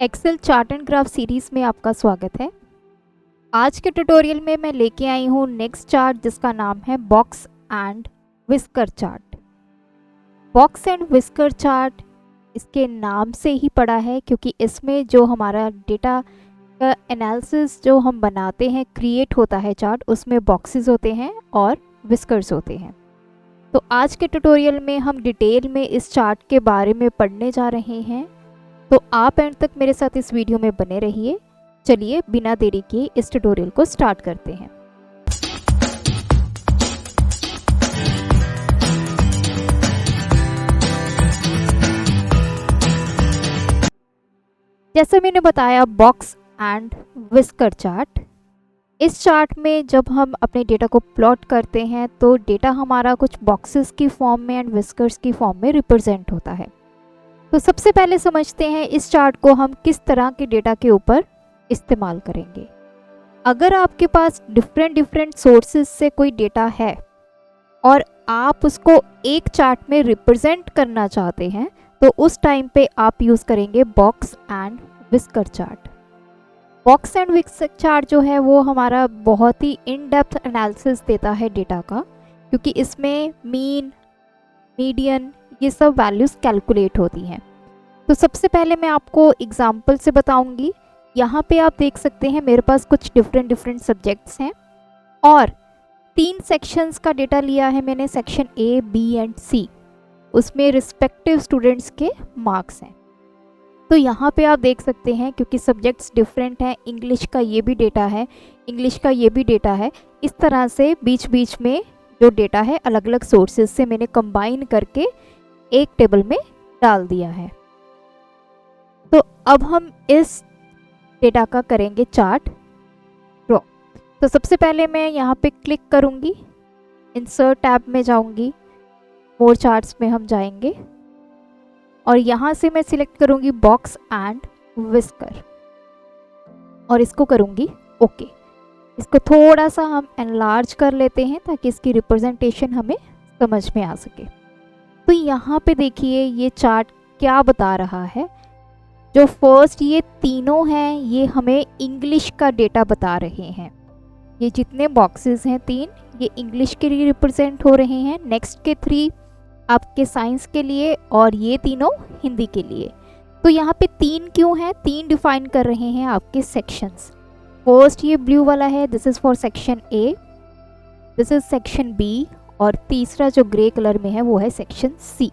Excel chart and graph series में आपका स्वागत है। आज के ट्यूटोरियल में मैं लेके आई हूँ नेक्स्ट चार्ट जिसका नाम है box and whisker chart. Box and whisker chart इसके नाम से ही पड़ा है क्योंकि इसमें जो हमारा डेटा का एनालिसिस जो हम बनाते हैं क्रिएट होता है चार्ट, उसमें बॉक्सेस होते हैं और विस्कर्स होते हैं। तो आज के ट्यूटोरियल में हम डिटेल में इस चार्ट के बारे में पढ़ने जा रहे हैं, तो आप एंड तक मेरे साथ इस वीडियो में बने रहिए। चलिए बिना देरी किए इस ट्यूटोरियल को स्टार्ट करते हैं। जैसे मैंने बताया बॉक्स एंड विस्कर चार्ट, इस चार्ट में जब हम अपने डेटा को प्लॉट करते हैं तो डेटा हमारा कुछ बॉक्सेस की फॉर्म में एंड विस्कर्स की फॉर्म में रिप्रेजेंट होता है। तो सबसे पहले समझते हैं इस चार्ट को हम किस तरह के डेटा के ऊपर इस्तेमाल करेंगे। अगर आपके पास डिफरेंट सोर्सेज से कोई डेटा है और आप उसको एक चार्ट में रिप्रेजेंट करना चाहते हैं तो उस टाइम पे आप यूज़ करेंगे box and whisker chart. Box and whisker chart जो है वो हमारा बहुत ही इन डेप्थ एनालिसिस देता है डेटा का, क्योंकि इसमें मीन, मीडियन, ये सब वैल्यूज़ कैलकुलेट होती हैं। तो सबसे पहले मैं आपको एग्जांपल से बताऊंगी। यहाँ पे आप देख सकते हैं मेरे पास कुछ डिफरेंट सब्जेक्ट्स हैं और 3 सेक्शंस का डेटा लिया है मैंने, सेक्शन ए, बी एंड सी। उसमें रिस्पेक्टिव स्टूडेंट्स के मार्क्स हैं। तो यहाँ पे आप देख सकते हैं क्योंकि सब्जेक्ट्स डिफरेंट हैं, इंग्लिश का ये भी डेटा है, इंग्लिश का ये भी डेटा है। इस तरह से बीच बीच में जो डेटा है अलग अलग सोर्सेज से मैंने कंबाइन करके एक टेबल में डाल दिया है। तो अब हम इस डेटा का करेंगे चार्ट ड्रॉ। तो सबसे पहले मैं यहाँ पे क्लिक करूँगी, इंसर्ट टैब में जाऊँगी, मोर चार्ट्स में हम जाएंगे और यहाँ से मैं सिलेक्ट करूँगी बॉक्स एंड विस्कर और इसको करूँगी ओके। इसको थोड़ा सा हम एनलार्ज कर लेते हैं ताकि इसकी रिप्रेजेंटेशन हमें समझ में आ सके। तो यहाँ पे देखिए ये चार्ट क्या बता रहा है। जो फर्स्ट ये तीनों हैं ये हमें इंग्लिश का डेटा बता रहे हैं। ये जितने बॉक्सेस हैं 3, ये इंग्लिश के लिए रिप्रेजेंट हो रहे हैं। नेक्स्ट के 3 आपके साइंस के लिए और ये तीनों हिंदी के लिए। तो यहाँ पे 3 क्यों हैं? 3 डिफाइन कर रहे हैं आपके सेक्शंस। फर्स्ट ये ब्लू वाला है, this is for section A, this is section B और तीसरा जो ग्रे कलर में है वो है सेक्शन सी।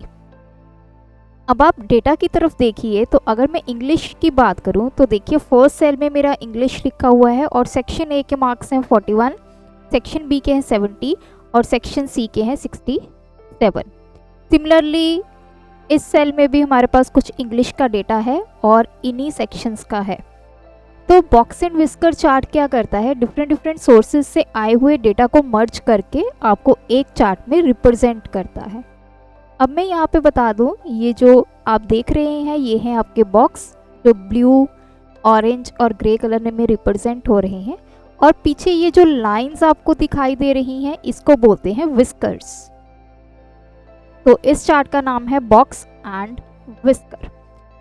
अब आप डेटा की तरफ देखिए तो अगर मैं इंग्लिश की बात करूं तो देखिए फर्स्ट सेल में मेरा इंग्लिश लिखा हुआ है और सेक्शन ए के मार्क्स हैं 41, सेक्शन बी के हैं 70 और सेक्शन सी के हैं 67। सिमिलरली इस सेल में भी हमारे पास कुछ इंग्लिश का डेटा है और इन्हीं सेक्शंस का है। तो बॉक्स एंड विस्कर चार्ट क्या करता है, डिफरेंट सोर्सेज से आए हुए डेटा को मर्ज करके आपको एक चार्ट में रिप्रेजेंट करता है। अब मैं यहाँ पे बता दूँ, ये जो आप देख रहे हैं ये हैं आपके बॉक्स जो ब्लू, ऑरेंज और ग्रे कलर में रिप्रेजेंट हो रहे हैं और पीछे ये जो लाइंस आपको दिखाई दे रही हैं इसको बोलते हैं विस्कर्स। तो इस चार्ट का नाम है बॉक्स एंड विस्कर।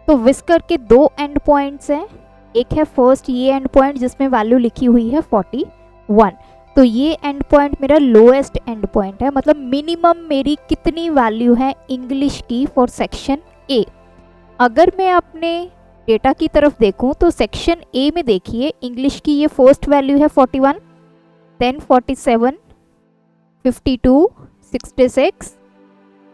तो विस्कर के 2 एंड पॉइंट्स हैं। एक है फर्स्ट ये एंड पॉइंट जिसमें वैल्यू लिखी हुई है 41। तो ये एंड पॉइंट मेरा लोएस्ट एंड पॉइंट है, मतलब मिनिमम मेरी कितनी वैल्यू है इंग्लिश की फॉर सेक्शन ए। अगर मैं अपने डेटा की तरफ देखूं तो सेक्शन ए में देखिए इंग्लिश की ये फर्स्ट वैल्यू है 41, then 47, 52, 66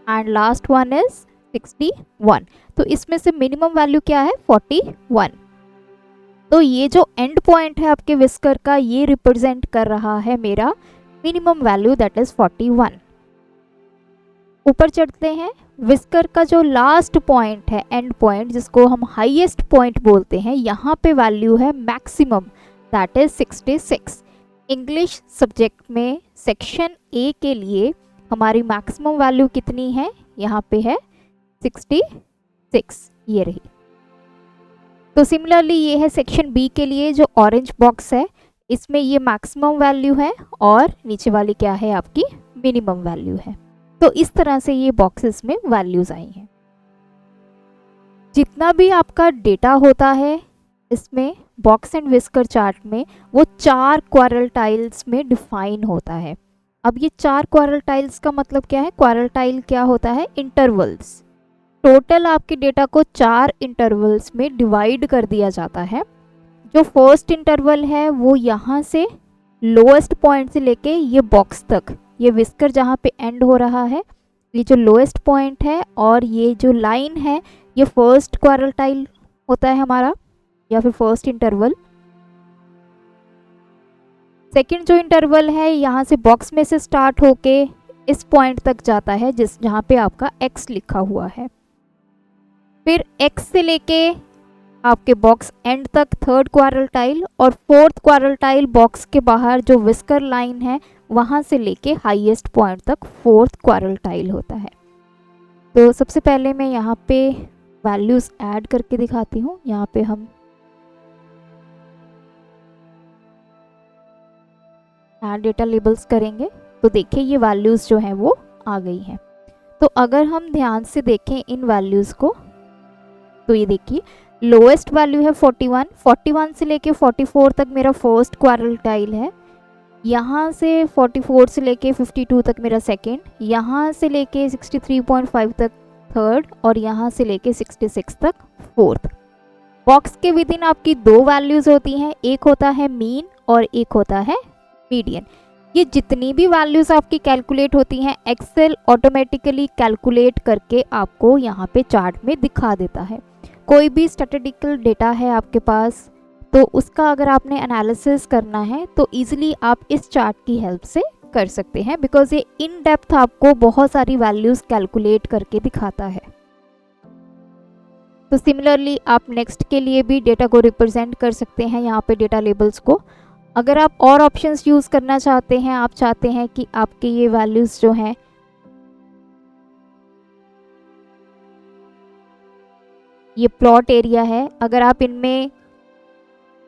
and last one is 61। तो इसमें से मिनिमम वैल्यू क्या है 41। तो ये जो एंड पॉइंट है आपके विस्कर का ये रिप्रेजेंट कर रहा है मेरा मिनिमम वैल्यू, दैट इज 41। ऊपर चढ़ते हैं, विस्कर का जो लास्ट पॉइंट है एंड पॉइंट जिसको हम हाईएस्ट पॉइंट बोलते हैं, यहाँ पे वैल्यू है maximum, that is 66। English subject में सेक्शन ए के लिए हमारी मैक्सिमम वैल्यू कितनी है, यहाँ पे है 66, ये रही। तो सिमिलरली ये है सेक्शन बी के लिए जो ऑरेंज बॉक्स है, इसमें ये मैक्सिमम वैल्यू है और नीचे वाली क्या है आपकी मिनिमम वैल्यू है। तो इस तरह से ये बॉक्सेस में वैल्यूज आई हैं। जितना भी आपका डेटा होता है इसमें बॉक्स एंड विस्कर चार्ट में, वो 4 क्वारटाइल्स में डिफाइन होता है। अब ये 4 क्वारटाइल्स का मतलब क्या है? क्वारटाइल क्या होता है? इंटरवल्स। टोटल आपके डेटा को 4 इंटरवल्स में डिवाइड कर दिया जाता है। जो फर्स्ट इंटरवल है वो यहाँ से लोएस्ट पॉइंट से लेके ये बॉक्स तक, ये विस्कर जहाँ पे एंड हो रहा है, ये जो लोएस्ट पॉइंट है और ये जो लाइन है, ये फर्स्ट क्वारटाइल होता है हमारा, या फिर फर्स्ट इंटरवल। सेकंड जो इंटरवल है यहाँ से बॉक्स में से स्टार्ट होके इस पॉइंट तक जाता है जहाँ पे आपका x लिखा हुआ है। फिर x से लेके आपके बॉक्स एंड तक थर्ड क्वारटाइल, और फोर्थ क्वारटाइल बॉक्स के बाहर जो विस्कर लाइन है वहाँ से लेके हाईएस्ट पॉइंट तक फोर्थ क्वारटाइल होता है। तो सबसे पहले मैं यहाँ पे वैल्यूज़ ऐड करके दिखाती हूँ। यहाँ पे हम ऐड डेटा लेबल्स करेंगे तो देखिए ये वैल्यूज़ जो हैं वो आ गई हैं। तो अगर हम ध्यान से देखें इन वैल्यूज़ को तो ये देखिए लोएस्ट वैल्यू है 41 से लेके 44 तक मेरा फर्स्ट क्वारटाइल है। यहाँ से 44 से लेके 52 तक मेरा सेकंड, यहाँ से लेके 63.5 तक थर्ड, और यहाँ से लेके 66 तक फोर्थ। बॉक्स के विद इन आपकी 2 वैल्यूज़ होती हैं, एक होता है मीन और एक होता है मीडियन। ये जितनी भी वैल्यूज़ आपकी कैलकुलेट होती हैं एक्सेल ऑटोमेटिकली कैलकुलेट करके आपको यहाँ पे चार्ट में दिखा देता है। कोई भी स्टैटिस्टिकल डेटा है आपके पास तो उसका अगर आपने एनालिसिस करना है तो इजीली आप इस चार्ट की हेल्प से कर सकते हैं, बिकॉज ये इन डेप्थ आपको बहुत सारी वैल्यूज़ कैलकुलेट करके दिखाता है। तो सिमिलरली आप नेक्स्ट के लिए भी डेटा को रिप्रेजेंट कर सकते हैं यहाँ पे डेटा लेबल्स को। अगर आप और ऑप्शंस यूज़ करना चाहते हैं, आप चाहते हैं कि आपके ये वैल्यूज़ जो हैं ये प्लॉट एरिया है, अगर आप इनमें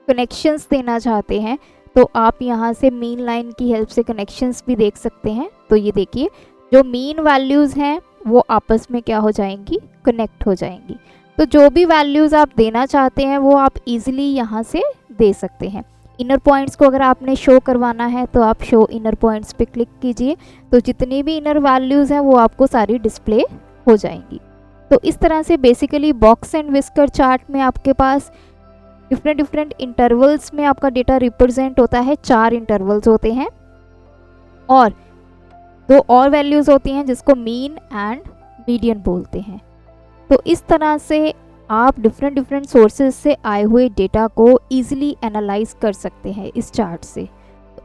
कनेक्शंस देना चाहते हैं तो आप यहाँ से मीन लाइन की हेल्प से कनेक्शंस भी देख सकते हैं। तो ये देखिए जो मीन वैल्यूज़ हैं वो आपस में क्या हो जाएंगी? कनेक्ट हो जाएंगी। तो जो भी वैल्यूज़ आप देना चाहते हैं वो आप इजीली यहाँ से दे सकते हैं। इनर पॉइंट्स को अगर आपने शो करवाना है तो आप शो इनर पॉइंट्स पे क्लिक कीजिए, तो जितनी भी इनर वैल्यूज़ हैं वो आपको सारी डिस्प्ले हो जाएंगी। तो इस तरह से basically box and whisker chart में आपके पास डिफरेंट इंटरवल्स में आपका डेटा रिप्रेजेंट होता है। 4 इंटरवल्स होते हैं और 2 और वैल्यूज़ होती हैं जिसको मीन एंड मीडियन बोलते हैं। तो इस तरह से आप डिफरेंट सोर्सेज से आए हुए डेटा को ईजिली एनालाइज कर सकते हैं इस चार्ट से।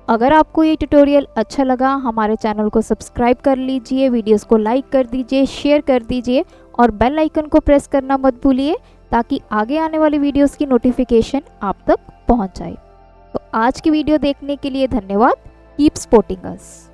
अगर आपको ये ट्यूटोरियल अच्छा लगा, हमारे चैनल को सब्सक्राइब कर लीजिए, वीडियोस को लाइक कर दीजिए, शेयर कर दीजिए और बेल आइकन को प्रेस करना मत भूलिए ताकि आगे आने वाली वीडियोस की नोटिफिकेशन आप तक पहुंच जाए। तो आज की वीडियो देखने के लिए धन्यवाद। Keep supporting us.